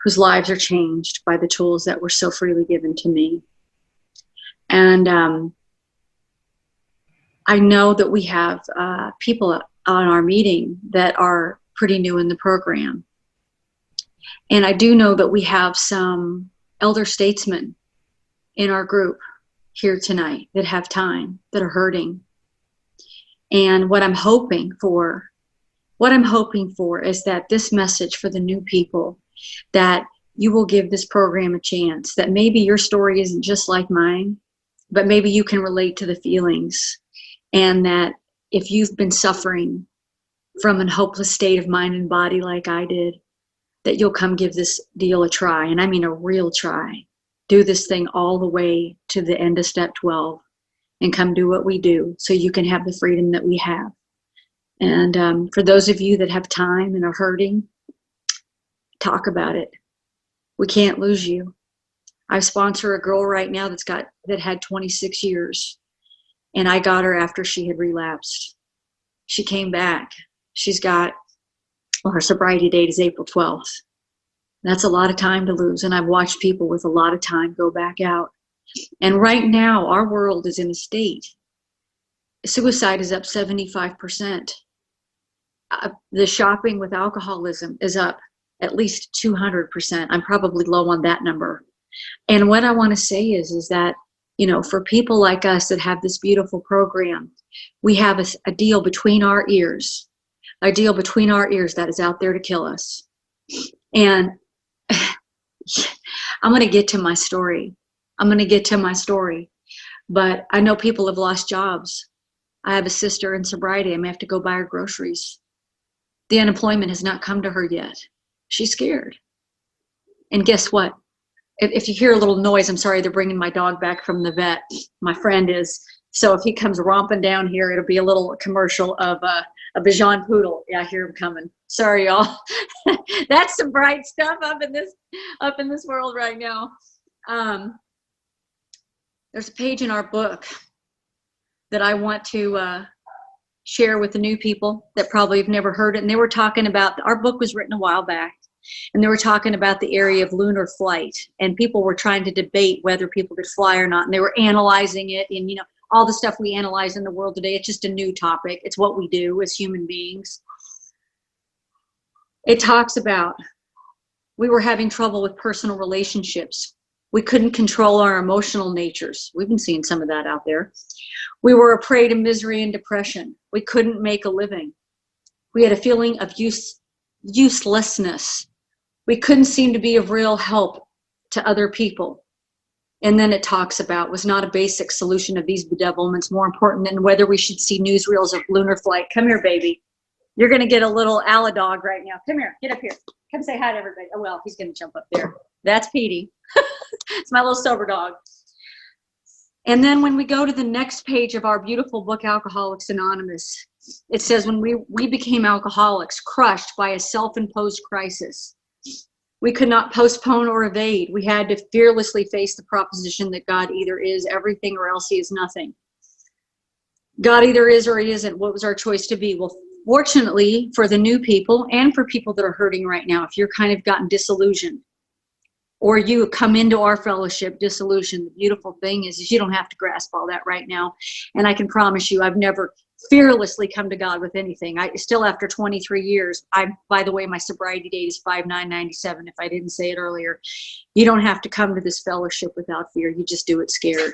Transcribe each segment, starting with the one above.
whose lives are changed by the tools that were so freely given to me. And I know that we have people on our meeting that are pretty new in the program. And I do know that we have some elder statesmen in our group here tonight that have time, that are hurting. And what I'm hoping for is that this message for the new people, that you will give this program a chance, that maybe your story isn't just like mine, but maybe you can relate to the feelings. And that if you've been suffering from an hopeless state of mind and body like I did, that you'll come give this deal a try. And I mean a real try. Do this thing all the way to the end of step 12 and come do what we do so you can have the freedom that we have. And for those of you that have time and are hurting, talk about it. We can't lose you. I sponsor a girl right now that had 26 years, and I got her after she had relapsed. She came back. She's got, well, her sobriety date is April 12th. That's a lot of time to lose, and I've watched people with a lot of time go back out. And right now, our world is in a state. Suicide is up 75%. The shopping with alcoholism is up at least 200%. I'm probably low on that number. And what I want to say is that, you know, for people like us that have this beautiful program, we have a deal between our ears, that is out there to kill us. And I'm going to get to my story. But I know people have lost jobs. I have a sister in sobriety. I may have to go buy her groceries. The unemployment has not come to her yet. She's scared. And guess what? If you hear a little noise, I'm sorry, they're bringing my dog back from the vet. My friend is. So if he comes romping down here, it'll be a little commercial of a Bichon Poodle. Yeah, I hear him coming. Sorry, y'all. That's some bright stuff up in this world right now. There's a page in our book that I want to share with the new people that probably have never heard it. And they were talking about, our book was written a while back, and they were talking about the area of lunar flight. And people were trying to debate whether people could fly or not. And they were analyzing it. And, you know, all the stuff we analyze in the world today, it's just a new topic. It's what we do as human beings. It talks about, we were having trouble with personal relationships. We couldn't control our emotional natures. We've been seeing some of that out there. We were a prey to misery and depression. We couldn't make a living. We had a feeling of uselessness. We couldn't seem to be of real help to other people. And then it talks about, was not a basic solution of these bedevilments more important than whether we should see newsreels of lunar flight? Come here, baby. You're going to get a little Ala dog right now. Come here. Get up here. Come say hi to everybody. Oh, well, he's going to jump up there. That's Petey. It's my little sober dog. And then when we go to the next page of our beautiful book, Alcoholics Anonymous, it says, when we became alcoholics, crushed by a self-imposed crisis, we could not postpone or evade. We had to fearlessly face the proposition that God either is everything or else he is nothing. God either is or he isn't. What was our choice to be? Well, fortunately for the new people and for people that are hurting right now, if you're kind of gotten disillusioned, or you come into our fellowship disillusioned, the beautiful thing is you don't have to grasp all that right now. And I can promise you, I've never fearlessly come to God with anything. I still, after 23 years, by the way, my sobriety date is 5/9/97, if I didn't say it earlier. You don't have to come to this fellowship without fear. You just do it scared.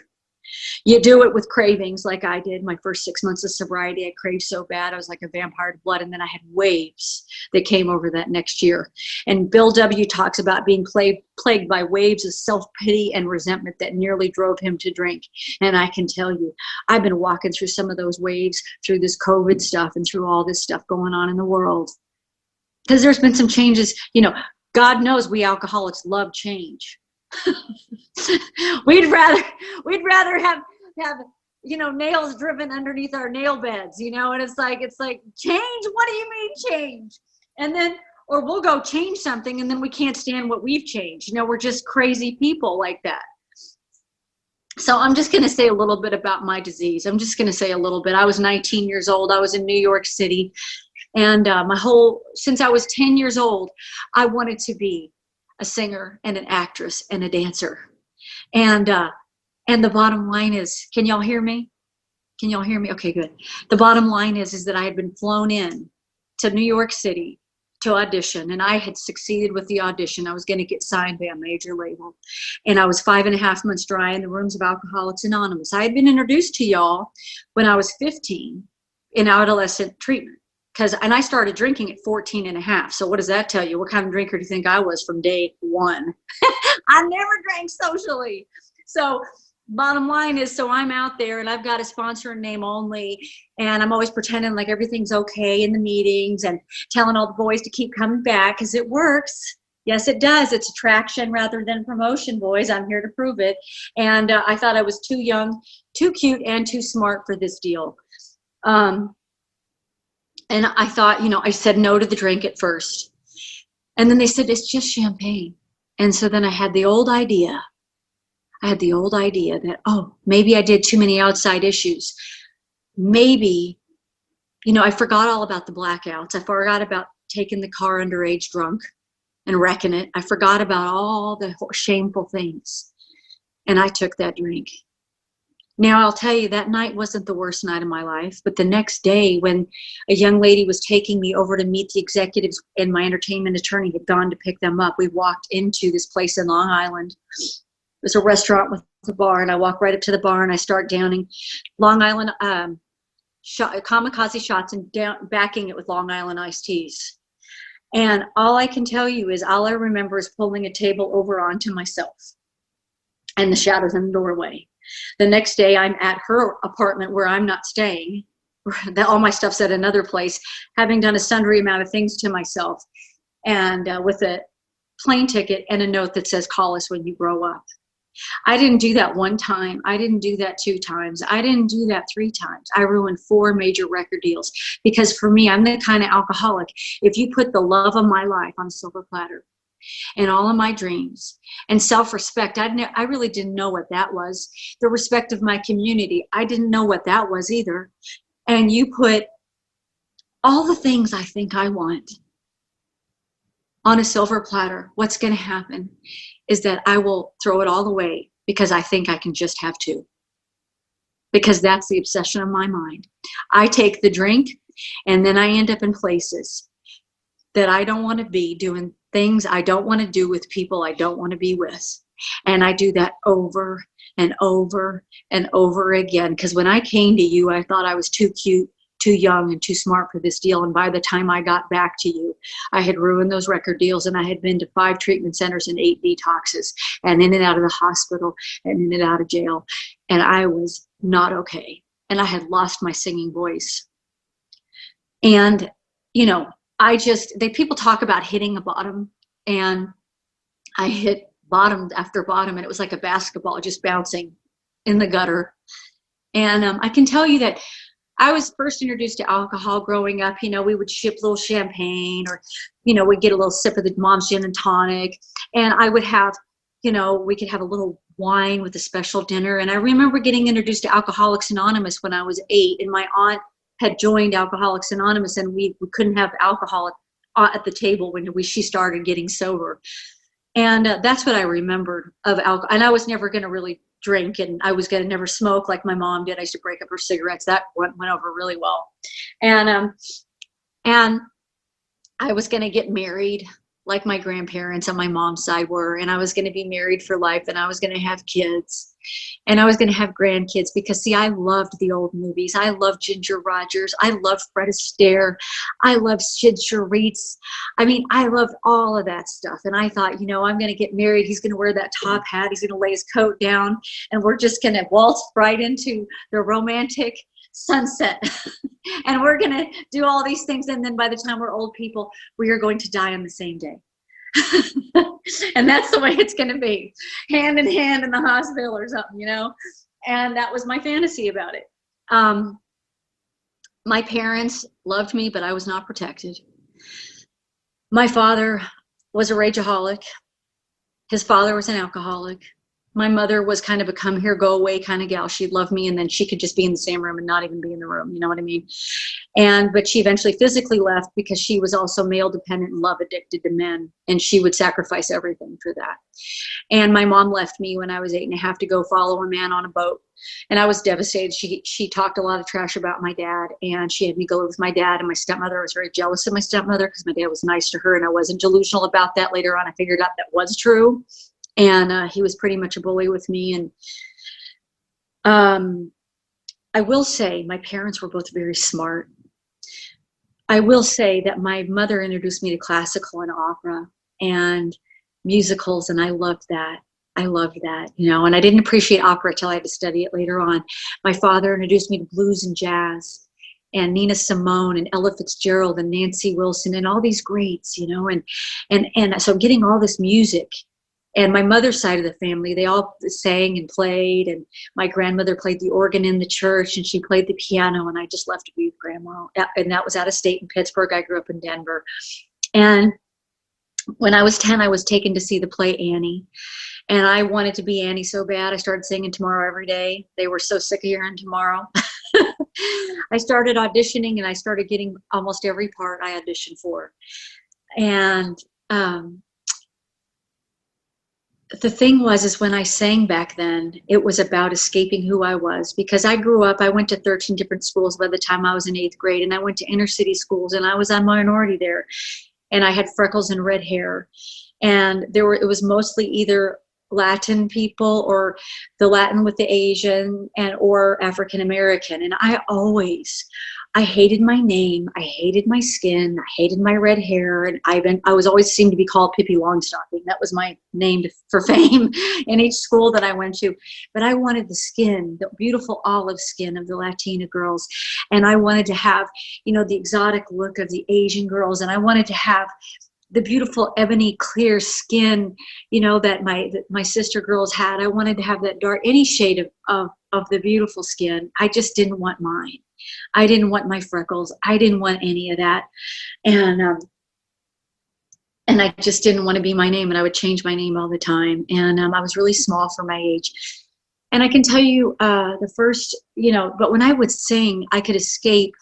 You do it with cravings like I did. My first 6 months of sobriety, I craved so bad. I was like a vampire to blood. And then I had waves that came over that next year. And Bill W. talks about being plagued by waves of self-pity and resentment that nearly drove him to drink. And I can tell you, I've been walking through some of those waves through this COVID stuff and through all this stuff going on in the world. Because there's been some changes. You know, God knows we alcoholics love change. We'd rather have you know, nails driven underneath our nail beds, you know, and it's like change. What do you mean change? And then, or we'll go change something and then we can't stand what we've changed. You know, we're just crazy people like that. So I'm just going to say a little bit about my disease. I'm just going to say a little bit. I was 19 years old. I was in New York City, and since I was 10 years old, I wanted to be a singer and an actress and a dancer. And the bottom line is, can y'all hear me? Can y'all hear me? Okay, good. The bottom line is that I had been flown in to New York City to audition, and I had succeeded with the audition. I was going to get signed by a major label, and I was 5.5 months dry in the rooms of Alcoholics Anonymous. I had been introduced to y'all when I was 15 in adolescent treatment, and I started drinking at 14 and a half. So what does that tell you? What kind of drinker do you think I was from day one? I never drank socially. So bottom line is, so I'm out there and I've got a sponsor in name only, and I'm always pretending like everything's okay in the meetings and telling all the boys to keep coming back because it works. Yes, it does. It's attraction rather than promotion, boys. I'm here to prove it. And I thought I was too young, too cute, and too smart for this deal. And I thought, I said no to the drink at first. And then they said, it's just champagne. And so then I had the old idea. That, oh, maybe I did too many outside issues. Maybe, I forgot all about the blackouts. I forgot about taking the car underage drunk and wrecking it. I forgot about all the shameful things. And I took that drink. Now, I'll tell you, that night wasn't the worst night of my life. But the next day, when a young lady was taking me over to meet the executives and my entertainment attorney had gone to pick them up, we walked into this place in Long Island. It was a restaurant with a bar, and I walk right up to the bar and I start downing Long Island kamikaze shots and backing it with Long Island iced teas. And all I can tell you is all I remember is pulling a table over onto myself and the shadows in the doorway. The next day, I'm at her apartment where I'm not staying. All my stuff's at another place, having done a sundry amount of things to myself, and with a plane ticket and a note that says, call us when you grow up. I didn't do that one time. I didn't do that 2 times. I didn't do that 3 times. I ruined 4 major record deals because for me, I'm the kind of alcoholic. If you put the love of my life on a silver platter and all of my dreams and self-respect, I really didn't know what that was. The respect of my community, I didn't know what that was either. And you put all the things I think I want on a silver platter, what's going to happen is that I will throw it all away because I think I can just have 2. Because that's the obsession of my mind. I take the drink and then I end up in places that I don't want to be, doing things I don't want to do with people I don't want to be with. And I do that over and over and over again. Because when I came to you, I thought I was too cute, too young, and too smart for this deal. And by the time I got back to you, I had ruined those record deals, and I had been to 5 treatment centers and 8 detoxes, and in and out of the hospital and in and out of jail. And I was not okay. And I had lost my singing voice. And, people talk about hitting a bottom, and I hit bottom after bottom, and it was like a basketball just bouncing in the gutter. And I can tell you that I was first introduced to alcohol growing up. We would ship little champagne, or, we'd get a little sip of the mom's gin and tonic. And I would have, we could have a little wine with a special dinner. And I remember getting introduced to Alcoholics Anonymous when I was 8. And my aunt had joined Alcoholics Anonymous, and we couldn't have alcohol at the table when she started getting sober. And that's what I remembered of alcohol. And I was never going to really drink, and I was going to never smoke like my mom did. I used to break up her cigarettes. That went over really well. And I was going to get married like my grandparents on my mom's side were, and I was going to be married for life, and I was going to have kids, and I was going to have grandkids, because see, I loved the old movies. I loved Ginger Rogers. I loved Fred Astaire. I loved Sid Charisse. I mean, I loved all of that stuff. And I thought, I'm going to get married. He's going to wear that top hat. He's going to lay his coat down, and we're just going to waltz right into the romantic sunset. And we're going to do all these things. And then by the time we're old people, we are going to die on the same day. And that's the way it's going to be, hand in hand in the hospital or something, and that was my fantasy about it. My parents loved me, but I was not protected. My father was a rageaholic. His father was an alcoholic. My mother was kind of a come here, go away kind of gal. She'd love me, and then she could just be in the same room and not even be in the room. You know what I mean? But she eventually physically left because she was also male dependent and love addicted to men. And she would sacrifice everything for that. And my mom left me when I was 8.5 to go follow a man on a boat. And I was devastated. She talked a lot of trash about my dad, and she had me go live with my dad and my stepmother. I was very jealous of my stepmother because my dad was nice to her, and I wasn't delusional about that. Later on, I figured out that was true. And he was pretty much a bully with me. And I will say my parents were both very smart. I will say that my mother introduced me to classical and opera and musicals, and I loved that. I loved that, you know, and I didn't appreciate opera till I had to study it later on. My father introduced me to blues and jazz and Nina Simone and Ella Fitzgerald and Nancy Wilson and all these greats, you know, and so getting all this music. And my mother's side of the family, they all sang and played, and my grandmother played the organ in the church, and she played the piano, and I just left to be with grandma. And that was out of state in Pittsburgh. I grew up in Denver. And when I was 10, I was taken to see the play Annie. And I wanted to be Annie so bad, I started singing Tomorrow every day. They were so sick of hearing Tomorrow. I started auditioning, and I started getting almost every part I auditioned for. And the thing is when I sang back then, it was about escaping who I was, because I grew up, I went to 13 different schools by the time I was in 8th grade, and I went to inner city schools, and I was a minority there, and I had freckles and red hair, and it was mostly either Latin people or the Latin with the Asian or African American. And I hated my name. I hated my skin. I hated my red hair. And I was always seemed to be called Pippi Longstocking. That was my name for fame in each school that I went to. But I wanted the skin, the beautiful olive skin of the Latina girls. And I wanted to have, you know, the exotic look of the Asian girls. And I wanted to have the beautiful ebony clear skin, you know, that my sister girls had. I wanted to have that dark, any shade of the beautiful skin. I just didn't want mine. I didn't want my freckles. I didn't want any of that. And I just didn't want to be my name, and I would change my name all the time. And I was really small for my age. And I can tell you the first, you know, but when I would sing, I could escape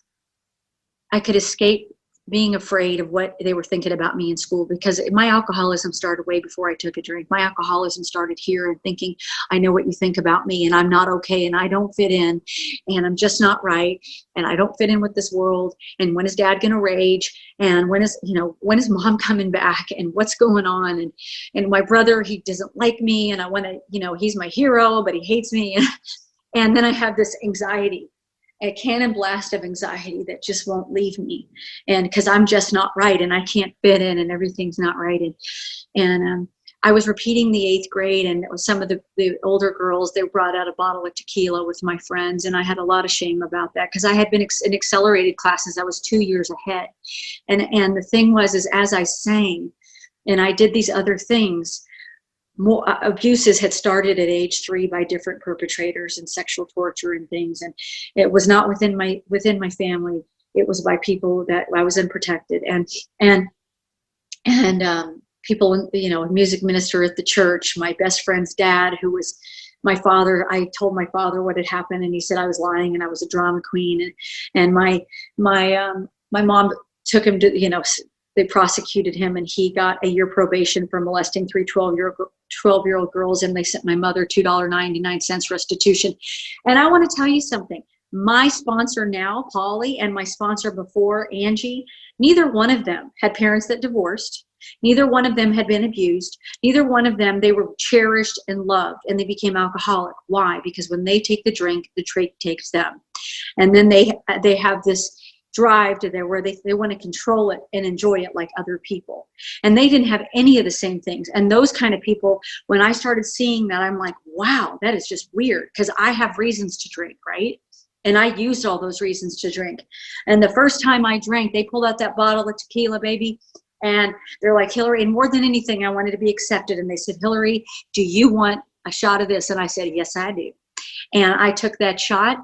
being afraid of what they were thinking about me in school, because my alcoholism started way before I took a drink. My alcoholism started here, and thinking, I know what you think about me, and I'm not okay, and I don't fit in, and I'm just not right, and I don't fit in with this world, and when is dad going to rage, and when is mom coming back, and what's going on, and my brother, he doesn't like me, and I want to, you know, he's my hero, but he hates me. And then I have this anxiety, a cannon blast of anxiety that just won't leave me, and because I'm just not right, and I can't fit in, and everything's not right. And I was repeating the 8th grade, and it was some of the older girls, they brought out a bottle of tequila with my friends, and I had a lot of shame about that, because I had been in accelerated classes. I was 2 years ahead, and the thing is as I sang and I did these other things, more abuses had started at age 3 by different perpetrators, and sexual torture and things. And it was not within my family. It was by people that I was unprotected, and people, you know, a music minister at the church, my best friend's dad, who was my father. I told my father what had happened, and he said I was lying and I was a drama queen. And my mom took him to, you know, they prosecuted him, and he got a year probation for molesting 3 12-year-old girls, and they sent my mother $2.99 restitution. And I want to tell you something. My sponsor now, Polly, and my sponsor before, Angie, neither one of them had parents that divorced. Neither one of them had been abused. Neither one of them, they were cherished and loved, and they became alcoholic. Why? Because when they take the drink, the drink takes them. And then they have this drive to there where they want to control it and enjoy it like other people. And they didn't have any of the same things. And those kind of people, when I started seeing that, I'm like, wow, that is just weird, because I have reasons to drink, right? And I used all those reasons to drink. And the first time I drank, they pulled out that bottle of tequila, baby. And they're like, Hilary, and more than anything, I wanted to be accepted. And they said, Hilary, do you want a shot of this? And I said, yes, I do. And I took that shot.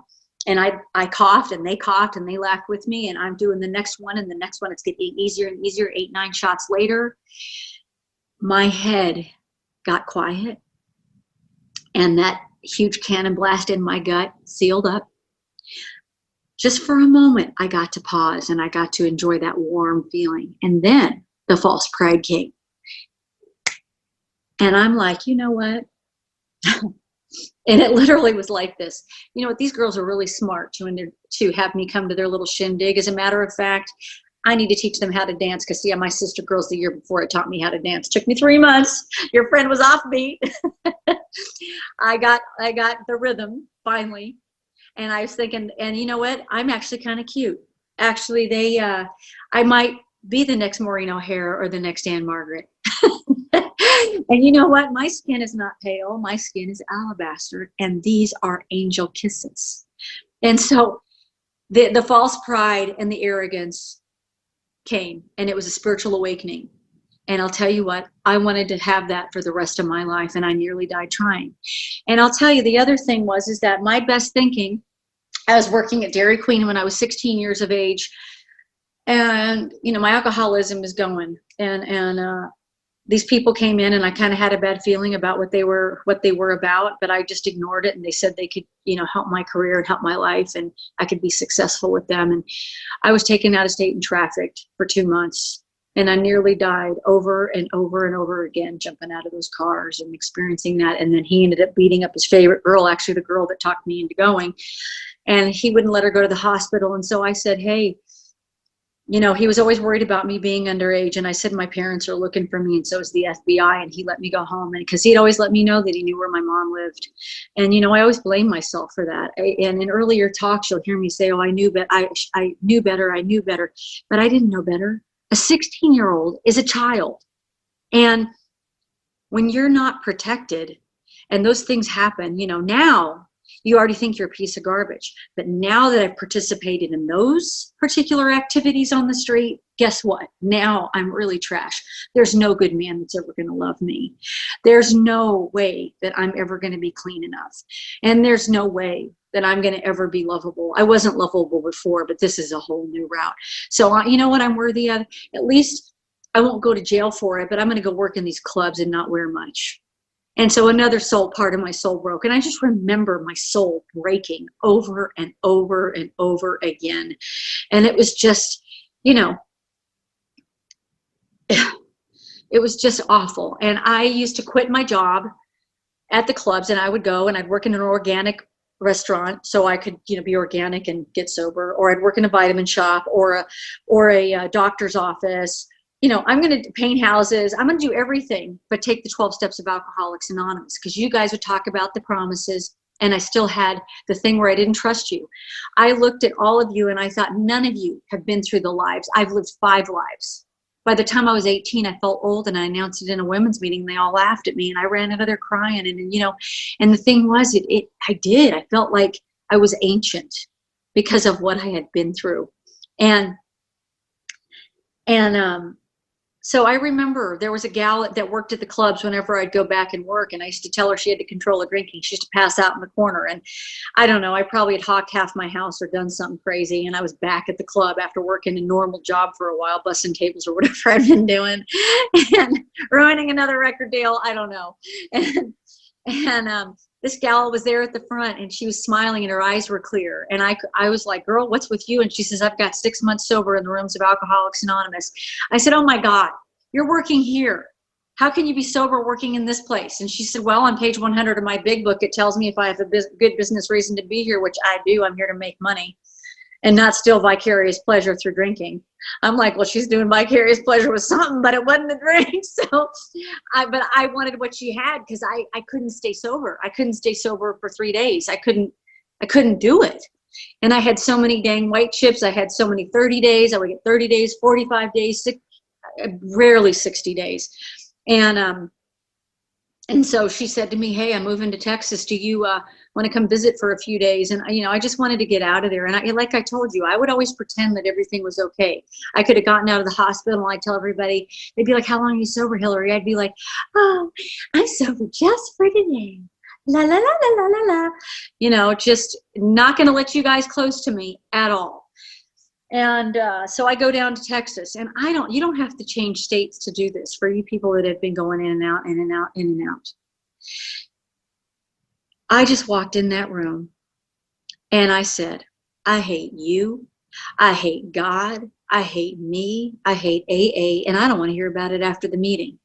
And I coughed, and they coughed, and they laughed with me, and I'm doing the next one, and the next one. It's getting easier and easier. 8, 9 shots later, my head got quiet. and that huge cannon blast in my gut sealed up. Just for a moment, I got to pause and I got to enjoy that warm feeling. And then the false pride came. And I'm like, you know what? And it literally was like this. You know what? These girls are really smart to have me come to their little shindig. As a matter of fact, I need to teach them how to dance because, see, my sister girls the year before it taught me how to dance. Took me 3 months. Your friend was off beat. I got the rhythm finally. And I was thinking, and you know what? I'm actually kind of cute. Actually, I might be the next Maureen O'Hara or the next Anne Margaret. And you know what? My skin is not pale. My skin is alabaster. And these are angel kisses. And so the false pride and the arrogance came, and it was a spiritual awakening. And I'll tell you what, I wanted to have that for the rest of my life, and I nearly died trying. And I'll tell you, the other thing is that my best thinking, I was working at Dairy Queen when I was 16 years of age, and you know, my alcoholism was going, and these people came in, and I kind of had a bad feeling about what they were about, but I just ignored it. And they said they could, you know, help my career and help my life, and I could be successful with them. And I was taken out of state and trafficked for 2 months, and I nearly died over and over and over again, jumping out of those cars and experiencing that. And then he ended up beating up his favorite girl, actually the girl that talked me into going, and he wouldn't let her go to the hospital. And so I said, hey, you know, he was always worried about me being underage. And I said, my parents are looking for me, and so is the FBI. And he let me go home, and because he'd always let me know that he knew where my mom lived. And, you know, I always blame myself for that. And in earlier talks, you'll hear me say, oh, I knew better, but I didn't know better. A 16-year-old is a child. And when you're not protected and those things happen, you know, now you already think you're a piece of garbage. But now that I've participated in those particular activities on the street, guess what? Now I'm really trash. There's no good man that's ever going to love me. There's no way that I'm ever going to be clean enough. And there's no way that I'm going to ever be lovable. I wasn't lovable before, but this is a whole new route. So you know what I'm worthy of? At least I won't go to jail for it, but I'm going to go work in these clubs and not wear much. And so another part of my soul broke. And I just remember my soul breaking over and over and over again. And it was just, you know, it was just awful. And I used to quit my job at the clubs, and I would go and I'd work in an organic restaurant so I could, you know, be organic and get sober, or I'd work in a vitamin shop or a doctor's office. You know, I'm going to paint houses. I'm going to do everything but take the 12 steps of Alcoholics Anonymous, because you guys would talk about the promises, and I still had the thing where I didn't trust you. I looked at all of you and I thought, none of you have been through the lives. I've lived 5 lives. By the time I was 18, I felt old, and I announced it in a women's meeting. They all laughed at me, and I ran out of there crying. And you know, and the thing was, I felt like I was ancient because of what I had been through. And so I remember there was a gal that worked at the clubs whenever I'd go back and work, and I used to tell her she had to control her drinking. She used to pass out in the corner, and I don't know, I probably had hawked half my house or done something crazy, and I was back at the club after working a normal job for a while, bussing tables or whatever I'd been doing, and ruining another record deal, I don't know. And this gal was there at the front, and she was smiling and her eyes were clear. And I was like, girl, what's with you? And she says, I've got 6 months sober in the rooms of Alcoholics Anonymous. I said, oh my God, you're working here. How can you be sober working in this place? And she said, well, on page 100 of my big book, it tells me if I have a good business reason to be here, which I do. I'm here to make money and not steal vicarious pleasure through drinking. I'm like, well, she's doing vicarious pleasure with something, but it wasn't a drink. So, but I wanted what she had, because I couldn't stay sober. I couldn't stay sober for 3 days. I couldn't do it. And I had so many dang white chips. I had so many 30 days. I would get 30 days, 45 days, rarely 60 days. And so she said to me, hey, I'm moving to Texas. Do you want to come visit for a few days? And, you know, I just wanted to get out of there. And like I told you, I would always pretend that everything was okay. I could have gotten out of the hospital, and I'd tell everybody, they'd be like, how long are you sober, Hilary? I'd be like, oh, I'm sober just for today. La, la, la, la, la, la, la. You know, just not going to let you guys close to me at all. And so I go down to Texas, and you don't have to change states to do this, for you people that have been going in and out, in and out, in and out. I just walked in that room and I said, I hate you. I hate God. I hate me. I hate AA. And I don't want to hear about it after the meeting.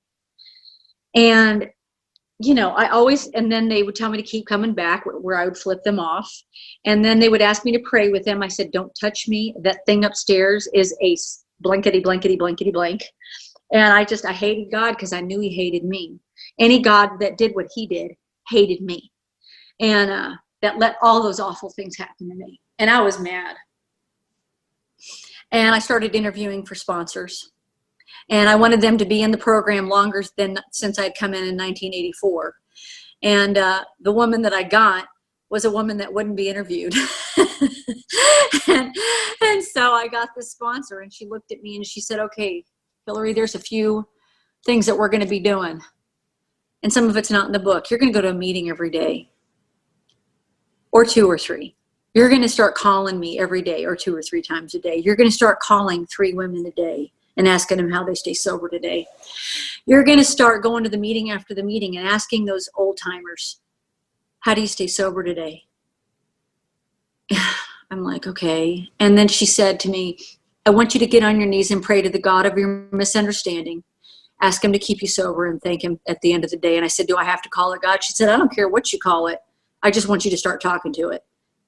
And, you know, and then they would tell me to keep coming back where I would flip them off. And then they would ask me to pray with them. I said, don't touch me. That thing upstairs is a blankety, blankety, blankety, blank. And I hated God because I knew he hated me. Any God that did what he did hated me. And that let all those awful things happen to me. And I was mad. And I started interviewing for sponsors. And I wanted them to be in the program longer than since I'd come in 1984. And the woman that I got was a woman that wouldn't be interviewed. and so I got this sponsor, and she looked at me and she said, okay, Hilary, there's a few things that we're going to be doing. And some of it's not in the book. You're going to go to a meeting every day, or 2 or 3. You're going to start calling me every day or 2 or 3 times a day. You're going to start calling 3 women a day and asking them how they stay sober today. You're going to start going to the meeting after the meeting and asking those old timers, how do you stay sober today? I'm like, okay. And then she said to me, I want you to get on your knees and pray to the God of your misunderstanding. Ask him to keep you sober and thank him at the end of the day. And I said, do I have to call it God? She said, I don't care what you call it. I just want you to start talking to it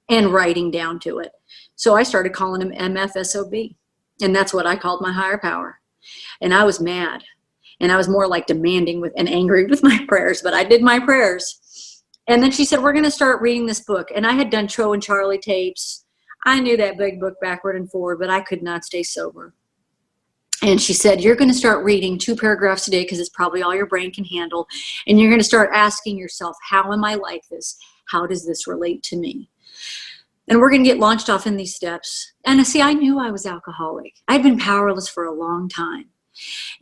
and writing down to it. So I started calling him MFSOB. And that's what I called my higher power. And I was mad. And I was more like demanding and angry with my prayers. But I did my prayers. And then she said, we're going to start reading this book. And I had done Tro and Charlie tapes. I knew that big book backward and forward, but I could not stay sober. And she said, you're going to start reading 2 paragraphs a day because it's probably all your brain can handle. And you're going to start asking yourself, how am I like this? How does this relate to me? And we're going to get launched off in these steps. And see, I knew I was alcoholic. I'd been powerless for a long time.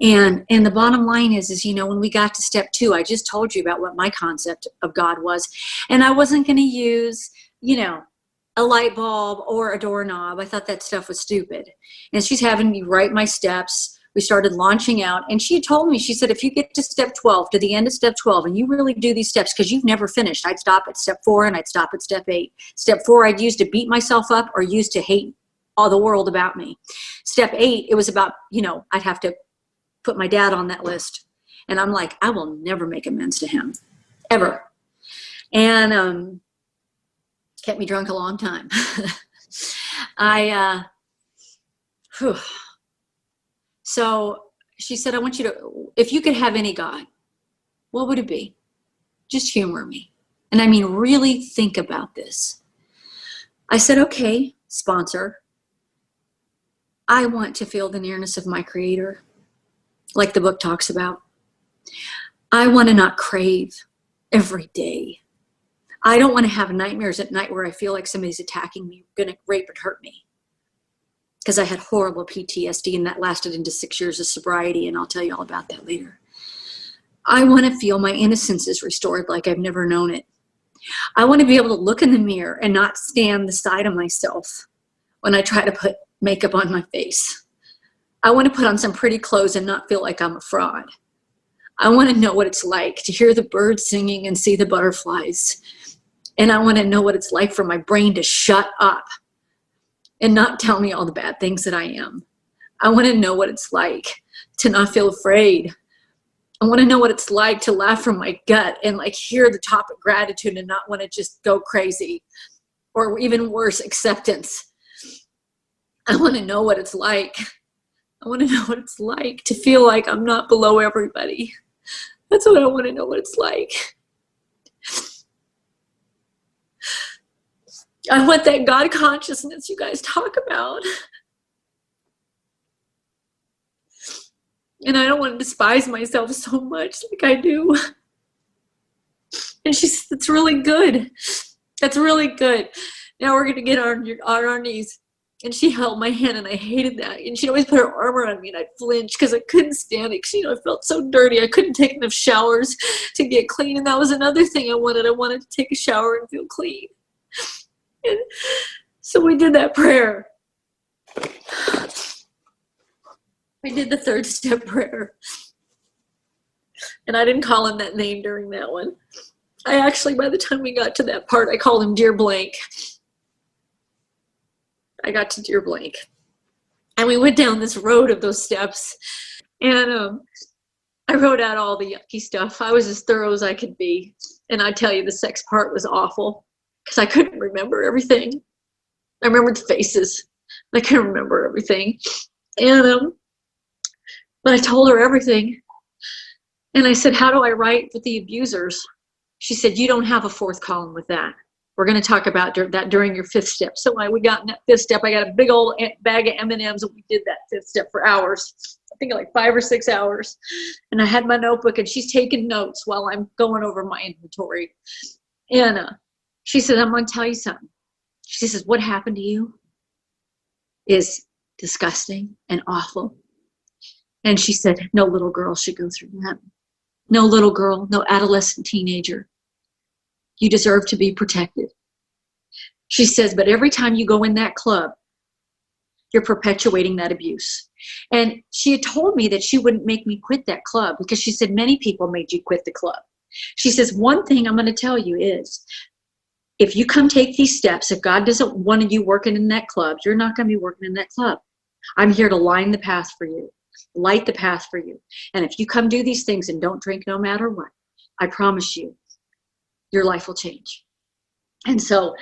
And the bottom line is, you know, when we got to step 2, I just told you about what my concept of God was. And I wasn't going to use, you know, a light bulb or a doorknob. I thought that stuff was stupid. And she's having me write my steps. We started launching out. And she told me, she said, if you get to step 12, to the end of step 12, and you really do these steps, because you've never finished, I'd stop at step 4 and I'd stop at step 8. Step 4, I'd use to beat myself up or use to hate all the world about me. Step 8, it was about, you know, I'd have to put my dad on that list. And I'm like, I will never make amends to him, ever. And kept me drunk a long time. So she said, I want you to, if you could have any God, what would it be? Just humor me. And I mean, really think about this. I said, okay, sponsor, I want to feel the nearness of my Creator, like the book talks about. I want to not crave every day. I don't want to have nightmares at night where I feel like somebody's attacking me, going to rape and hurt me. Because I had horrible PTSD, and that lasted into 6 years of sobriety, and I'll tell you all about that later. I want to feel my innocence is restored like I've never known it. I want to be able to look in the mirror and not stand the side of myself when I try to put makeup on my face. I want to put on some pretty clothes and not feel like I'm a fraud. I want to know what it's like to hear the birds singing and see the butterflies. And I want to know what it's like for my brain to shut up and not tell me all the bad things that I am. I want to know what it's like to not feel afraid. I want to know what it's like to laugh from my gut and like hear the topic gratitude and not want to just go crazy, or even worse, acceptance. I want to know what it's like. I want to know what it's like to feel like I'm not below everybody. That's what I want to know what it's like. I want that God consciousness you guys talk about. And I don't want to despise myself so much like I do. And she said, that's really good. That's really good. Now we're going to get on our knees. And she held my hand, and I hated that. And she'd always put her arm around me, and I'd flinch because I couldn't stand it. Because, you know, I felt so dirty. I couldn't take enough showers to get clean. And that was another thing I wanted. I wanted to take a shower and feel clean. And so we did that prayer. We did the 3rd step prayer. And I didn't call him that name during that one. I actually, by the time we got to that part, I called him Dear Blank. I got to Dear Blank. And we went down this road of those steps. And I wrote out all the yucky stuff. I was as thorough as I could be. And I tell you, the sex part was awful because I couldn't remember everything. I remembered the faces. I couldn't remember everything. And but I told her everything. And I said, how do I write with the abusers? She said, you don't have a fourth column with that. We're going to talk about that during your fifth step. So we got in that fifth step. I got a big old bag of M&Ms, and we did that fifth step for hours. I think like 5 or 6 hours. And I had my notebook, and she's taking notes while I'm going over my inventory. And she said, I'm going to tell you something. She says, what happened to you is disgusting and awful. And she said, no little girl should go through that. No little girl, no adolescent teenager. You deserve to be protected. She says, but every time you go in that club, you're perpetuating that abuse. And she had told me that she wouldn't make me quit that club because she said many people made you quit the club. She says, one thing I'm going to tell you is, if you come take these steps, if God doesn't want you working in that club, you're not going to be working in that club. I'm here to line the path for you, light the path for you. And if you come do these things and don't drink no matter what, I promise you, your life will change. And so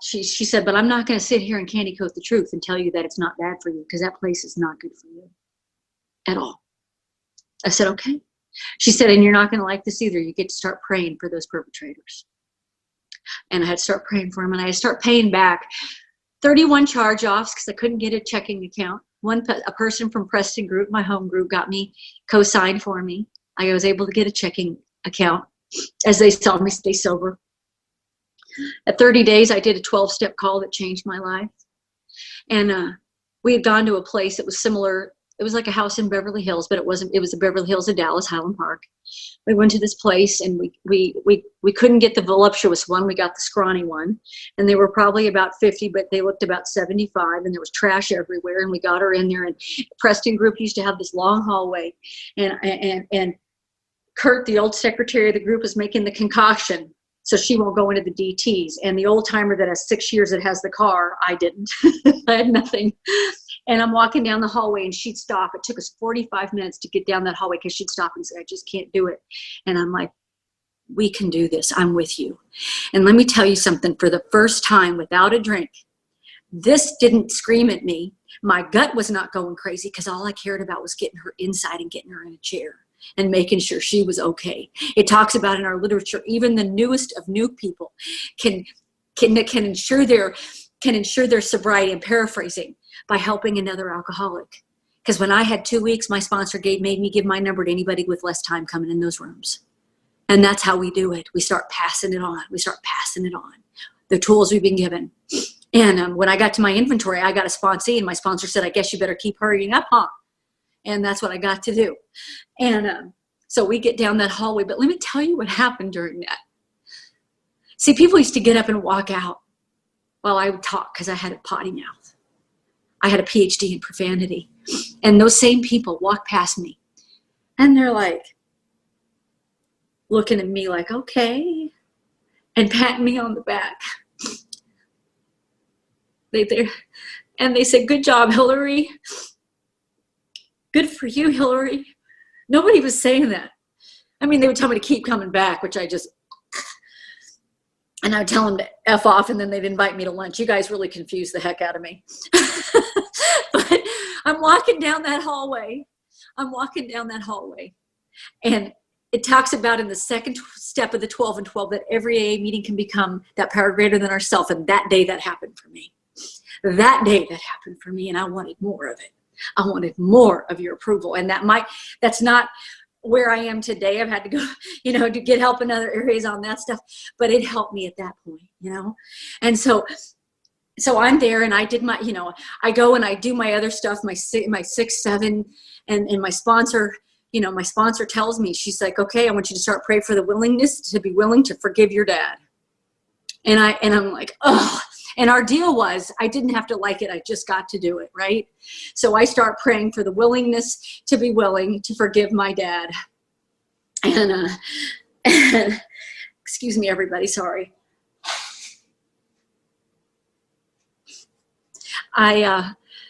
she said, but I'm not going to sit here and candy coat the truth and tell you that it's not bad for you, because that place is not good for you at all. I said, okay. She said, and you're not going to like this either. You get to start praying for those perpetrators. And I had to start praying for them, and I had to start paying back 31 charge-offs because I couldn't get a checking account. A person from Preston Group, my home group, got me, co-signed for me. I was able to get a checking account as they saw me stay sober. At 30 days, I did a 12-step call that changed my life. And we had gone to a place that was similar. It was like a house in Beverly Hills, but it wasn't. It was the Beverly Hills of Dallas, Highland Park. We went to this place, and we couldn't get the voluptuous one. We got the scrawny one, and they were probably about 50, but they looked about 75, and there was trash everywhere. And we got her in there. And Preston Group used to have this long hallway, and Kurt, the old secretary of the group, was making the concoction so she won't go into the DTs. And the old timer that has 6 years that has the car, I didn't. I had nothing. And I'm walking down the hallway, and she'd stop. It took us 45 minutes to get down that hallway because she'd stop and say, I just can't do it. And I'm like, we can do this. I'm with you. And let me tell you something. For the first time without a drink, this didn't scream at me. My gut was not going crazy because all I cared about was getting her inside and getting her in a chair and making sure she was okay. It talks about in our literature, even the newest of new people can ensure their sobriety. I'm paraphrasing, by helping another alcoholic. Because when I had 2 weeks, my sponsor made me give my number to anybody with less time coming in those rooms. And that's how we do it. We start passing it on. We start passing it on. The tools we've been given. And when I got to my inventory, I got a sponsee, and my sponsor said, I guess you better keep hurrying up, huh? And that's what I got to do. And so we get down that hallway. But let me tell you what happened during that. See, people used to get up and walk out while I would talk because I had a potty mouth. I had a PhD in profanity. And those same people walk past me. And they're like, looking at me like, okay. And patting me on the back. And they said, good job, Hilary. Good for you, Hilary. Nobody was saying that. I mean, they would tell me to keep coming back, which I just, and I would tell them to F off, and then they'd invite me to lunch. You guys really confused the heck out of me. But I'm walking down that hallway. And it talks about in the second step of the 12 and 12 that every AA meeting can become that power greater than ourselves. And that day that happened for me. And I wanted more of it. I wanted more of your approval. And that's not where I am today. I've had to go, to get help in other areas on that stuff, but it helped me at that point, And so I'm there, and I did my, I go and I do my other stuff, my 6, 7, and my sponsor, my sponsor tells me, she's like, okay, I want you to start praying for the willingness to be willing to forgive your dad. And I'm like, oh. And our deal was, I didn't have to like it. I just got to do it, right? So I start praying for the willingness to be willing to forgive my dad. And, and excuse me, everybody, sorry.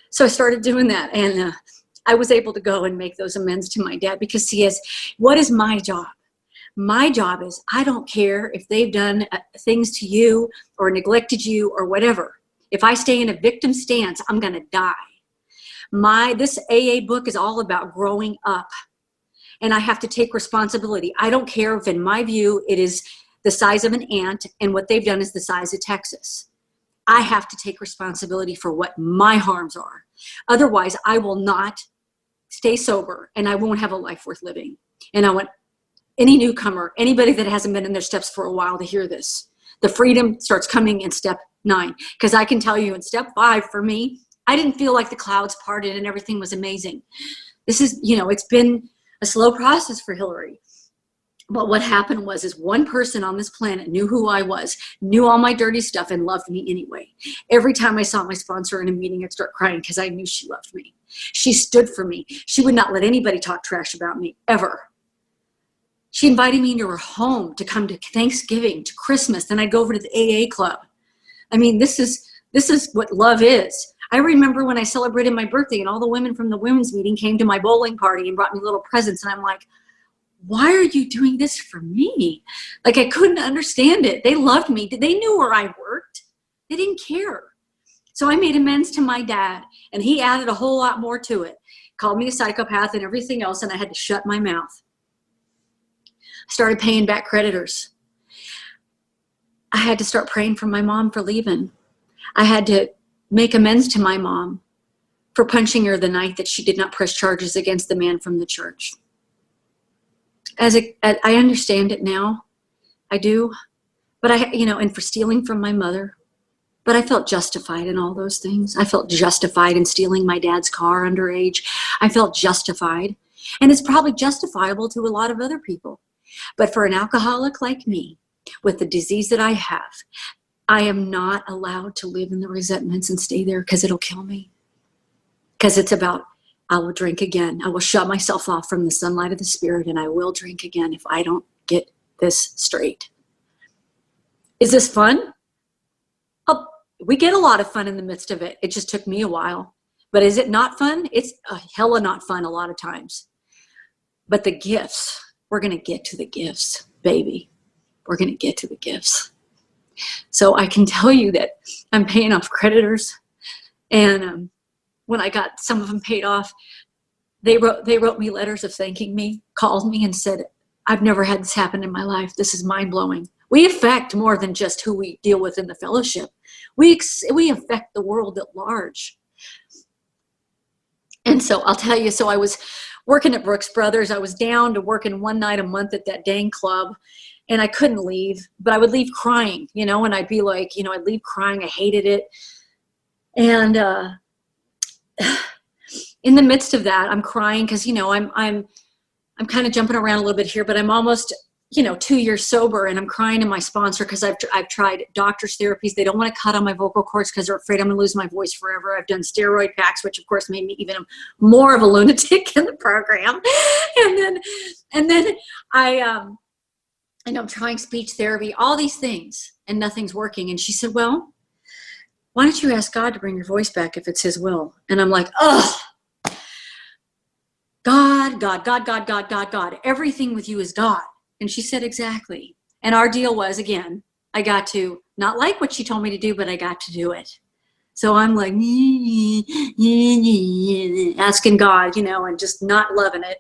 So I started doing that, and I was able to go and make those amends to my dad, because what is my job? My job is, I don't care if they've done things to you or neglected you or whatever. If I stay in a victim stance, I'm going to die. This AA book is all about growing up, and I have to take responsibility. I don't care if, in my view, it is the size of an ant and what they've done is the size of Texas. I have to take responsibility for what my harms are. Otherwise, I will not stay sober, and I won't have a life worth living. And I want any newcomer, anybody that hasn't been in their steps for a while, to hear this. The freedom starts coming in step 9. Because I can tell you, in step 5, for me, I didn't feel like the clouds parted and everything was amazing. This is, it's been a slow process for Hilary. But what happened is one person on this planet knew who I was, knew all my dirty stuff, and loved me anyway. Every time I saw my sponsor in a meeting, I'd start crying because I knew she loved me. She stood for me. She would not let anybody talk trash about me, ever. She invited me into her home to come to Thanksgiving, to Christmas. Then I'd go over to the AA club. I mean, this is what love is. I remember when I celebrated my birthday, and all the women from the women's meeting came to my bowling party and brought me little presents. And I'm like, why are you doing this for me? Like, I couldn't understand it. They loved me. They knew where I worked. They didn't care. So I made amends to my dad, and he added a whole lot more to it. Called me a psychopath and everything else, and I had to shut my mouth. Started paying back creditors. I had to start praying for my mom for leaving. I had to make amends to my mom for punching her the night that she did not press charges against the man from the church. I understand it now. I do. But and for stealing from my mother. But I felt justified in all those things. I felt justified in stealing my dad's car underage. I felt justified. And it's probably justifiable to a lot of other people. But for an alcoholic like me, with the disease that I have, I am not allowed to live in the resentments and stay there, because it'll kill me. Because it's about, I will drink again. I will shut myself off from the sunlight of the Spirit, and I will drink again if I don't get this straight. Is this fun? Oh, we get a lot of fun in the midst of it. It just took me a while. But is it not fun? It's a hella not fun a lot of times. But the gifts, we're going to get to the gifts, baby. We're going to get to the gifts. So I can tell you that I'm paying off creditors. And when I got some of them paid off, they wrote me letters of thanking me, called me and said, I've never had this happen in my life. This is mind-blowing. We affect more than just who we deal with in the fellowship. We affect the world at large. And so I'll tell you, so I was working at Brooks Brothers. I was down to working one night a month at that dang club, and I couldn't leave, but I would leave crying, and I'd be like, I'd leave crying. I hated it. And in the midst of that, I'm crying because, I'm kind of jumping around a little bit here, but I'm almost, 2 years sober, and I'm crying to my sponsor because I've tried doctor's therapies. They don't want to cut on my vocal cords because they're afraid I'm going to lose my voice forever. I've done steroid packs, which of course made me even more of a lunatic in the program. And then I'm trying speech therapy, all these things, and nothing's working. And she said, well, why don't you ask God to bring your voice back if it's his will? And I'm like, oh, God. Everything with you is God. And she said, exactly. And our deal was, again, I got to not like what she told me to do, but I got to do it. So I'm like, asking God, and just not loving it.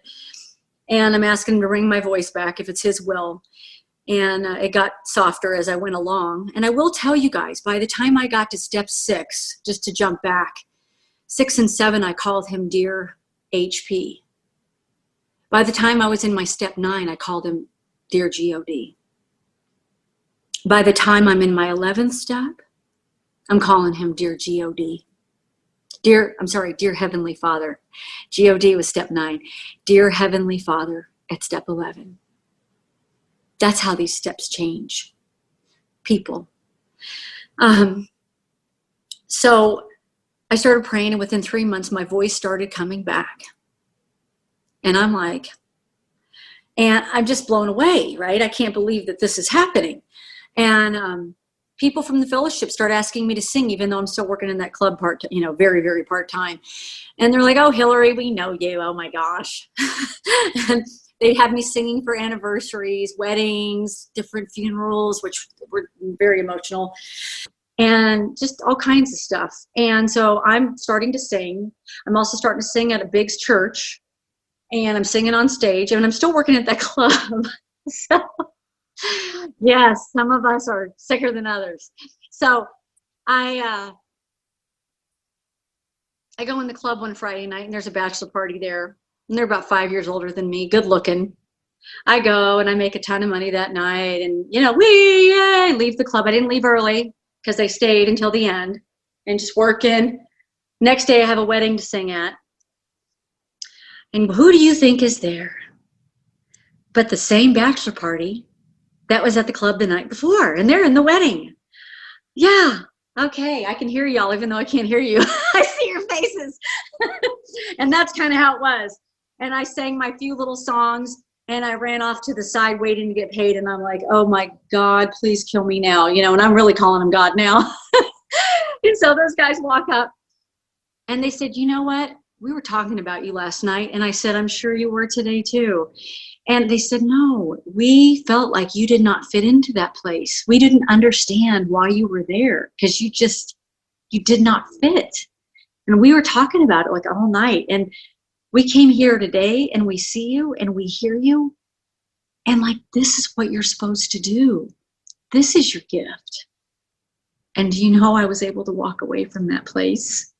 And I'm asking him to bring my voice back if it's his will. And it got softer as I went along. And I will tell you guys, by the time I got to step 6, just to jump back, 6 and 7, I called him Dear HP. By the time I was in my step 9, I called him Dear God. By the time I'm in my 11th step, I'm calling him Dear God. Dear Heavenly Father. God was step 9. Dear Heavenly Father at step 11. That's how these steps change people. So I started praying, and within 3 months, my voice started coming back. And I'm like, And I'm just blown away, right? I can't believe that this is happening. And people from the fellowship start asking me to sing, even though I'm still working in that club very, very part-time. And they're like, oh, Hilary, we know you. Oh my gosh. And they have me singing for anniversaries, weddings, different funerals, which were very emotional, and just all kinds of stuff. And so I'm starting to sing. I'm also starting to sing at a big church, and I'm singing on stage, and I'm still working at that club. So yes, some of us are sicker than others. So I go in the club one Friday night, and there's a bachelor party there, and they're about 5 years older than me, good looking. I go and I make a ton of money that night, and I leave the club. I didn't leave early because they stayed until the end and just working. Next day I have a wedding to sing at. And who do you think is there but the same bachelor party that was at the club the night before? And they're in the wedding. Yeah, okay, I can hear y'all even though I can't hear you. I see your faces. And that's kind of how it was. And I sang my few little songs, and I ran off to the side waiting to get paid. And I'm like, oh my God, please kill me now. And I'm really calling him God now. And so those guys walk up and they said, you know what? We were talking about you last night. And I said, I'm sure you were today too. And they said, no, we felt like you did not fit into that place. We didn't understand why you were there because you did not fit. And we were talking about it like all night. And we came here today and we see you and we hear you. And like, this is what you're supposed to do. This is your gift. And I was able to walk away from that place.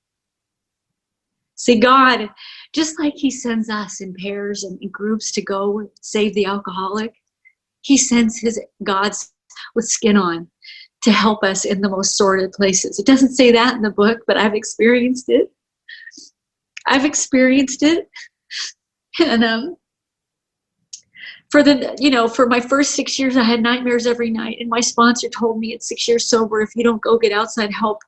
See, God, just like he sends us in pairs and in groups to go save the alcoholic, he sends his gods with skin on to help us in the most sordid places. It doesn't say that in the book, but I've experienced it. And for my first 6 years, I had nightmares every night. And my sponsor told me at 6 years sober, if you don't go get outside help,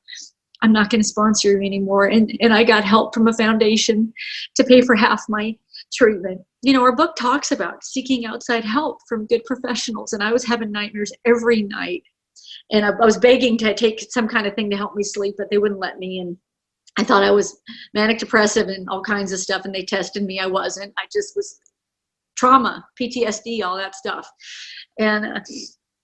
I'm not going to sponsor you anymore. And I got help from a foundation to pay for half my treatment. Our book talks about seeking outside help from good professionals. And I was having nightmares every night. And I was begging to take some kind of thing to help me sleep, but they wouldn't let me. And I thought I was manic depressive and all kinds of stuff. And they tested me. I wasn't. I just was trauma, PTSD, all that stuff.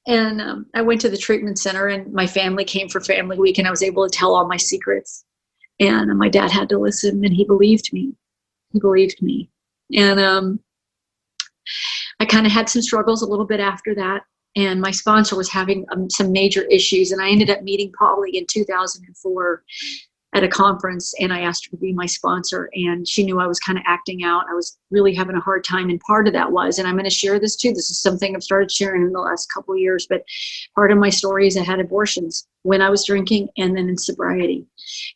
And I went to the treatment center, and my family came for family week, and I was able to tell all my secrets. And my dad had to listen, and he believed me. And I kind of had some struggles a little bit after that. And my sponsor was having some major issues. And I ended up meeting Polly in 2004 at a conference, and I asked her to be my sponsor, and she knew I was kind of acting out. I was really having a hard time, and part of that was, and I'm going to share this too, this is something I've started sharing in the last couple of years, but part of my story is I had abortions when I was drinking and then in sobriety.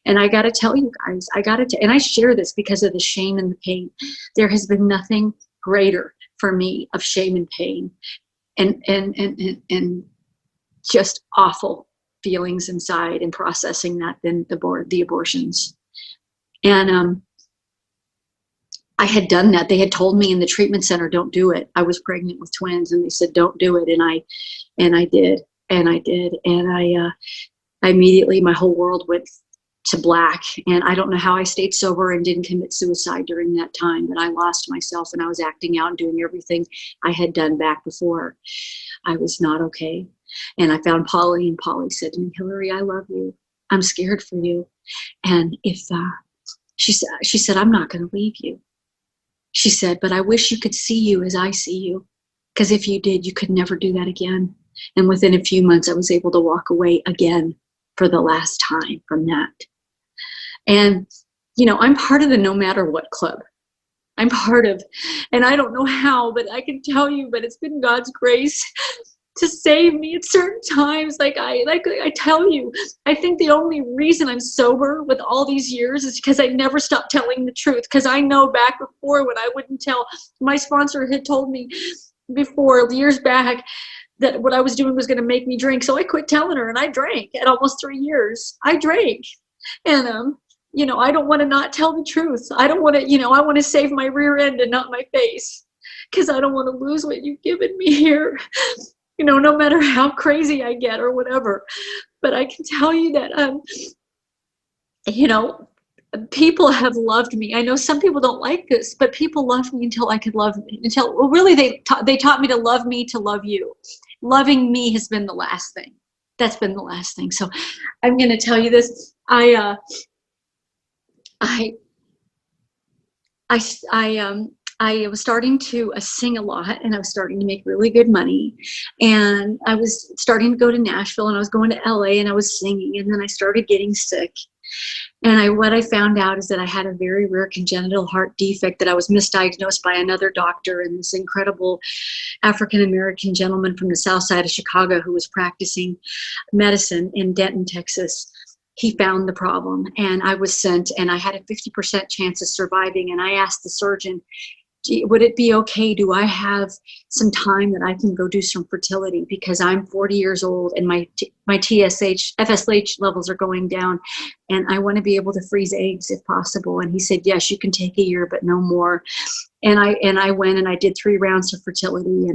And I got to tell you guys, and I share this because of the shame and the pain. There has been nothing greater for me of shame and pain and just awful feelings inside and processing that than the abortions. And I had done that. They had told me in the treatment center, don't do it. I was pregnant with twins, and they said, don't do it. And I did. And I immediately, my whole world went to black. And I don't know how I stayed sober and didn't commit suicide during that time, but I lost myself, and I was acting out and doing everything I had done back before. I was not okay. And I found Polly, and Polly said to me, Hilary, I love you. I'm scared for you. And if she said, I'm not going to leave you. She said, but I wish you could see you as I see you, because if you did, you could never do that again. And within a few months, I was able to walk away again for the last time from that. And, I'm part of the No Matter What Club. I'm part of, and I don't know how, but I can tell you, but it's been God's grace to save me at certain times. Like I tell you, I think the only reason I'm sober with all these years is because I never stopped telling the truth. Because I know back before when I wouldn't tell, my sponsor had told me before years back that what I was doing was going to make me drink. So I quit telling her, and I drank at almost 3 years. I drank. And, I don't want to not tell the truth. I don't want to, I want to save my rear end and not my face. because I don't want to lose what you've given me here, no matter how crazy I get or whatever. But I can tell you that, you know, people have loved me. I know some people don't like this, but people loved me until I could love me. Well, really, they taught me to love you. Loving me has been the last thing. That's been the last thing. So I'm going to tell you this. I was starting to sing a lot, and I was starting to make really good money, and I was starting to go to Nashville, and I was going to LA, and I was singing, and then I started getting sick. And what I found out is that I had a very rare congenital heart defect that I was misdiagnosed by another doctor, and this incredible African-American gentleman from the south side of Chicago who was practicing medicine in Denton, Texas. He found the problem, and I was sent, and I had a 50% chance of surviving. And I asked the surgeon, would it be okay? Do I have some time that I can go do some fertility? Because I'm 40 years old and my FSH levels are going down, and I want to be able to freeze eggs if possible. And he said, yes, you can take a year, but no more. And I went and I did 3 rounds of fertility,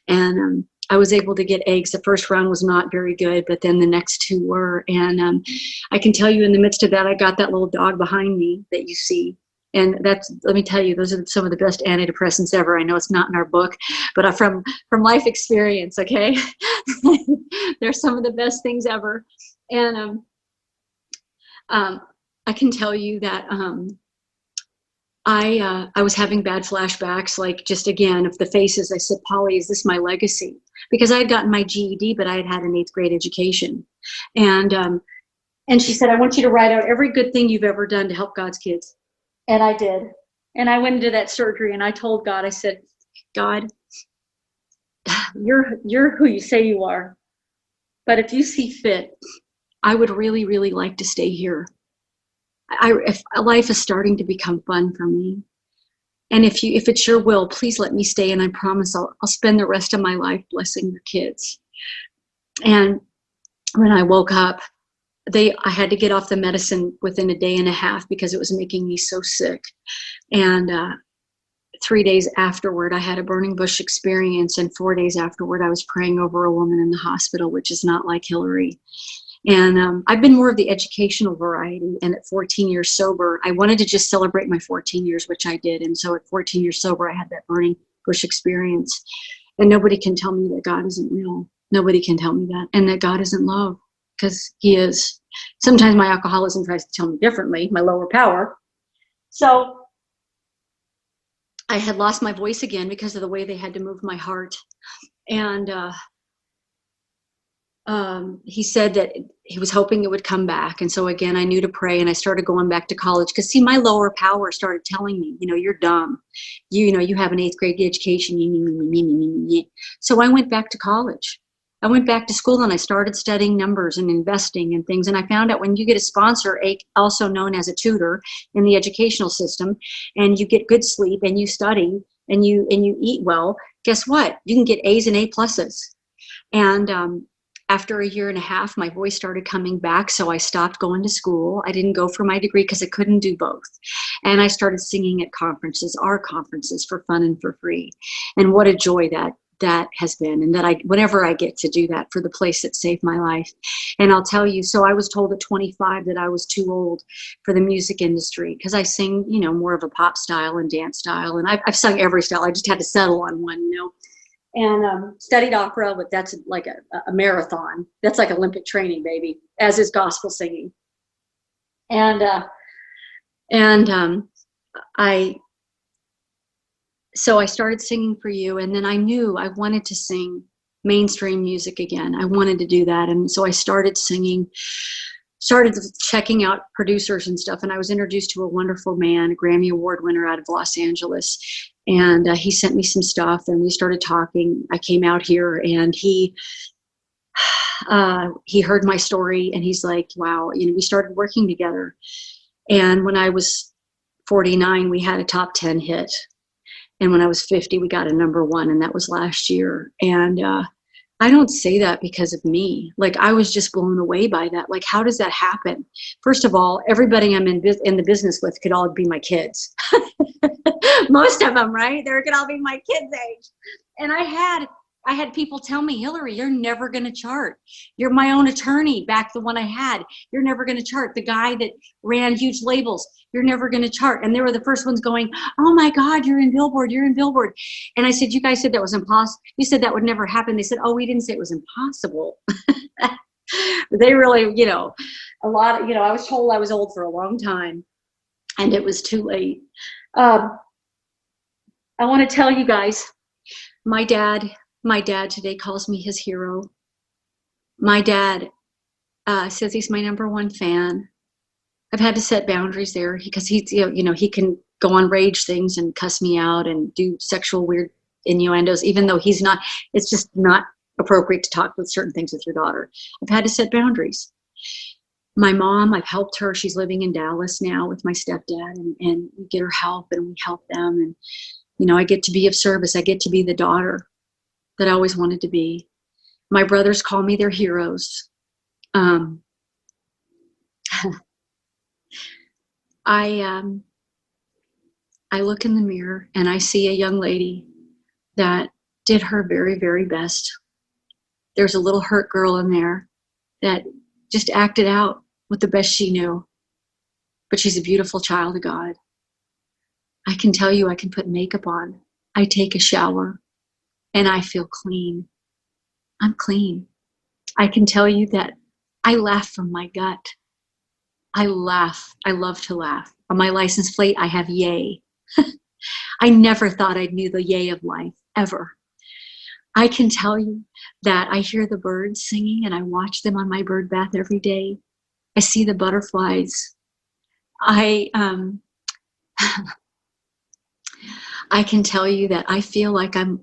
and I was able to get eggs. The first round was not very good, but then the next 2 were. And I can tell you, in the midst of that, I got that little dog behind me that you see. And let me tell you, those are some of the best antidepressants ever. I know it's not in our book, but from life experience, okay? They're some of the best things ever. And I can tell you that I was having bad flashbacks, like just again, of the faces. I said, Polly, is this my legacy? Because I had gotten my GED, but I had had an 8th grade education. And she said, I want you to write out every good thing you've ever done to help God's kids. And I did. And I went into that surgery, and I told God, I said, God, you're who you say you are. But if you see fit, I would really, really like to stay here. If life is starting to become fun for me. And if it's your will, please let me stay. And I promise I'll spend the rest of my life blessing your kids. And when I woke up, I had to get off the medicine within a day and a half because it was making me so sick. And 3 days afterward, I had a burning bush experience. And 4 days afterward, I was praying over a woman in the hospital, which is not like Hilary. And I've been more of the educational variety. And at 14 years sober, I wanted to just celebrate my 14 years, which I did. And so at 14 years sober, I had that burning bush experience. And nobody can tell me that God isn't real. Nobody can tell me that. And that God isn't love, because he is. Sometimes my alcoholism tries to tell me differently, my lower power. So I had lost my voice again because of the way they had to move my heart. And he said that he was hoping it would come back. And so again, I knew to pray, and I started going back to college because, see, my lower power started telling me, you're dumb. You have an 8th grade education. So I went back to college. I went back to school, and I started studying numbers and investing and things. And I found out when you get a sponsor, also known as a tutor in the educational system, and you get good sleep and you study and you eat well, guess what? You can get A's and A+. And after a year and a half, my voice started coming back. So I stopped going to school. I didn't go for my degree because I couldn't do both. And I started singing at conferences, our conferences, for fun and for free. And what a joy that has been, and that whenever I get to do that for the place that saved my life. And I'll tell you, so I was told at 25 that I was too old for the music industry because I sing, more of a pop style and dance style. And I've sung every style. I just had to settle on one, and studied opera, but that's like a marathon. That's like Olympic training, baby, as is gospel singing. So I started singing for you, and then I knew I wanted to sing mainstream music again. I wanted to do that. And so I started singing, started checking out producers and stuff. And I was introduced to a wonderful man, a Grammy Award winner out of Los Angeles. And he sent me some stuff, and we started talking. I came out here, and he heard my story, and he's like, wow, we started working together. And when I was 49, we had a top 10 hit. And when I was 50, we got a #1, and that was last year. And I don't say that because of me. Like, I was just blown away by that. Like, how does that happen? First of all, everybody I'm in the business with could all be my kids. Most of them, right? They could all be my kids' age. And I had people tell me, Hilary, you're never going to chart. You're my own attorney, back the one I had. You're never going to chart. The guy that ran huge labels, you're never going to chart. And they were the first ones going, oh my God, you're in Billboard, you're in Billboard. And I said, you guys said that was impossible. You said that would never happen. They said, oh, we didn't say it was impossible. They really, a lot of, I was told I was old for a long time, and it was too late. I want to tell you guys, my dad today calls me his hero. My dad says he's my #1 fan. I've had to set boundaries there because he's, he can go on rage things and cuss me out and do sexual weird innuendos, even though he's not. It's just not appropriate to talk with certain things with your daughter. I've had to set boundaries. My mom, I've helped her. She's living in Dallas now with my stepdad, and we get her help and we help them. And, I get to be of service. I get to be the daughter that I always wanted to be. My brothers call me their heroes. I look in the mirror and I see a young lady that did her very, very best. There's a little hurt girl in there that just acted out with the best she knew. But she's a beautiful child of God. I can tell you, I can put makeup on. I take a shower and I feel clean. I'm clean. I can tell you that I laugh from my gut. I laugh. I love to laugh. On my license plate, I have yay. I never thought I'd knew the yay of life, ever. I can tell you that I hear the birds singing and I watch them on my bird bath every day. I see the butterflies. I can tell you that I feel like I'm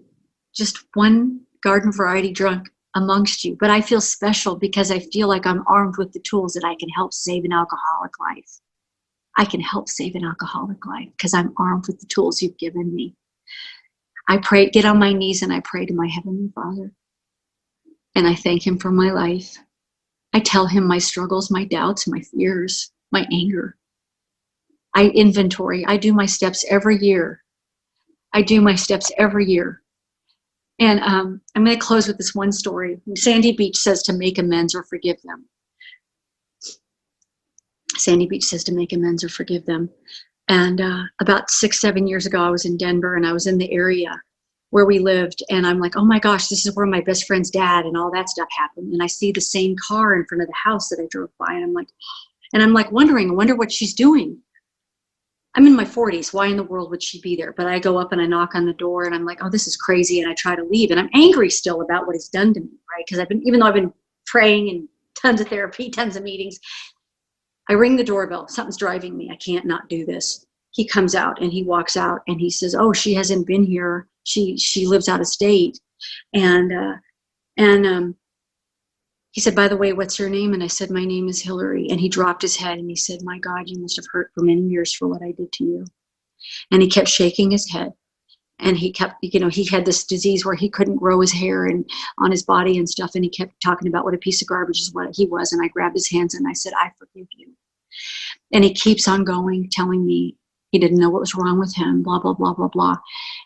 just one garden variety drunk amongst you, but I feel special because I feel like I'm armed with the tools that I can help save an alcoholic life. I can help save an alcoholic life because I'm armed with the tools you've given me. I pray, get on my knees, and I pray to my Heavenly Father. And I thank Him for my life. I tell Him my struggles, my doubts, my fears, my anger. I inventory. I do my steps every year. And I'm going to close with this one story. Sandy Beach says to make amends or forgive them. Sandy Beach says to make amends or forgive them. And about 6-7 years ago, I was in Denver, and I was in the area where we lived. And I'm like, oh my gosh, this is where my best friend's dad and all that stuff happened. And I see the same car in front of the house that I drove by. And I'm like wondering, I wonder what she's doing. I'm in my 40s. Why in the world would she be there? But I go up and I knock on the door, and I'm like, oh, this is crazy. And I try to leave. And I'm angry still about what it's done to me, right? Because even though I've been praying and tons of therapy, tons of meetings, I ring the doorbell. Something's driving me. I can't not do this. He comes out and he walks out and he says, oh, she hasn't been here. She lives out of state. And he said, by the way, what's your name? And I said, my name is Hilary. And he dropped his head and he said, my God, you must have hurt for many years for what I did to you. And he kept shaking his head. And he kept, he had this disease where he couldn't grow his hair and on his body and stuff. And he kept talking about what a piece of garbage is what he was. And I grabbed his hands and I said, I forgive you. And he keeps on going, telling me he didn't know what was wrong with him, blah, blah, blah, blah, blah.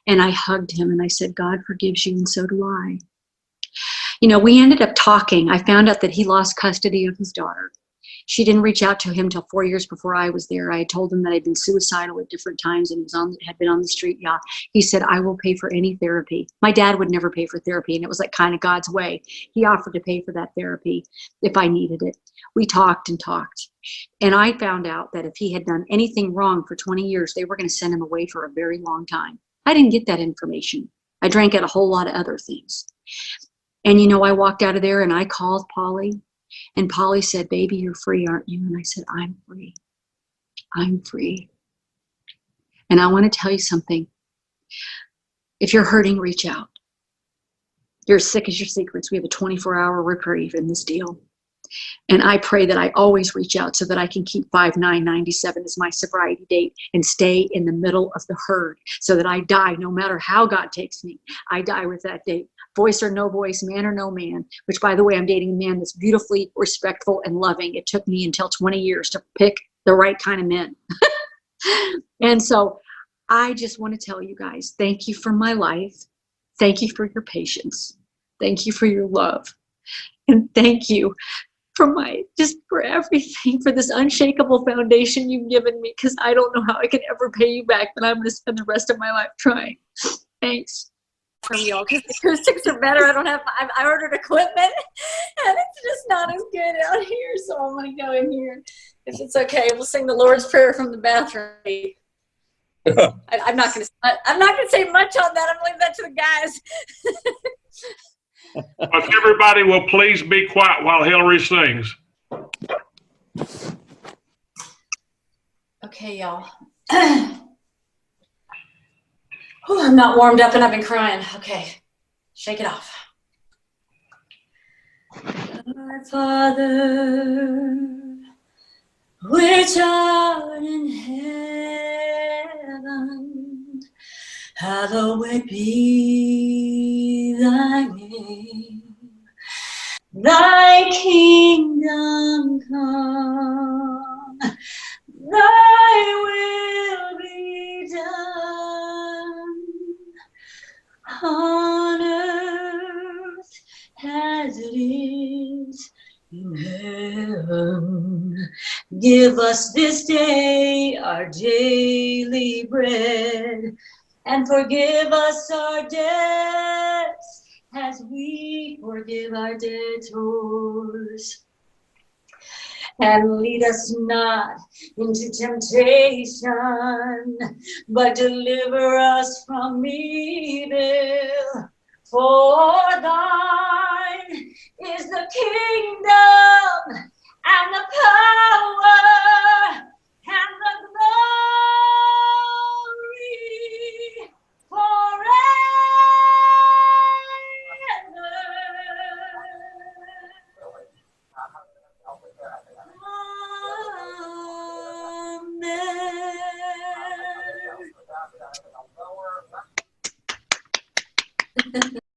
And I hugged him and I said, God forgives you, and so do I. We ended up talking. I found out that he lost custody of his daughter. She didn't reach out to him till 4 years before I was there. I told him that I'd been suicidal at different times and had been on the street. Yeah. He said, I will pay for any therapy. My dad would never pay for therapy, and it was like kind of God's way. He offered to pay for that therapy if I needed it. We talked and talked. And I found out that if he had done anything wrong for 20 years, they were going to send him away for a very long time. I didn't get that information. I drank at a whole lot of other things. And, I walked out of there and I called Polly. And Polly said, baby, you're free, aren't you? And I said, I'm free. I'm free. And I want to tell you something. If you're hurting, reach out. You're as sick as your secrets. We have a 24-hour reprieve in this deal. And I pray that I always reach out so that I can keep 5/9/97 as my sobriety date and stay in the middle of the herd so that I die no matter how God takes me. I die with that date. Voice or no voice, man or no man, which, by the way, I'm dating a man that's beautifully respectful and loving. It took me until 20 years to pick the right kind of men. And so I just want to tell you guys, thank you for my life. Thank you for your patience. Thank you for your love. And thank you for everything, for this unshakable foundation you've given me, because I don't know how I can ever pay you back, but I'm going to spend the rest of my life trying. Thanks. From y'all, because the acoustics are better. I ordered equipment and it's just not as good out here, so I'm going to go in here. If it's okay, we'll sing the Lord's Prayer from the bathroom. I'm not going to say much on that. I'm going to leave that to the guys. If everybody will please be quiet while Hilary sings. Okay, y'all. I'm not warmed up and I've been crying. Okay, shake it off. Our Father, which art in heaven, hallowed be thy name. Thy kingdom come, thy will be done on earth as it is in heaven. Give us this day our daily bread, and forgive us our debts as we forgive our debtors. And lead us not into temptation, but deliver us from evil. For thine is the kingdom and the power and the glory forever. Amen.